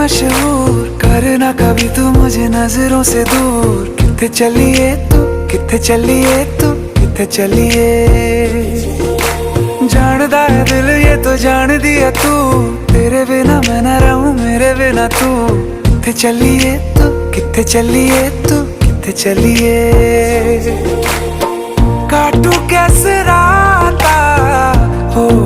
मशहूर, करना कभी तू मुझे नजरों से दूर। किथे चलिए तू, किथे चलिए तू, किथे चलिए। जानदा है दिल ये तो जान दिया तू, तेरे बिना मैं ना रहूं मेरे बिना तू। किथे चलिए तू, किथे चलिए तू, किथे चलिए। काटू कैसे राह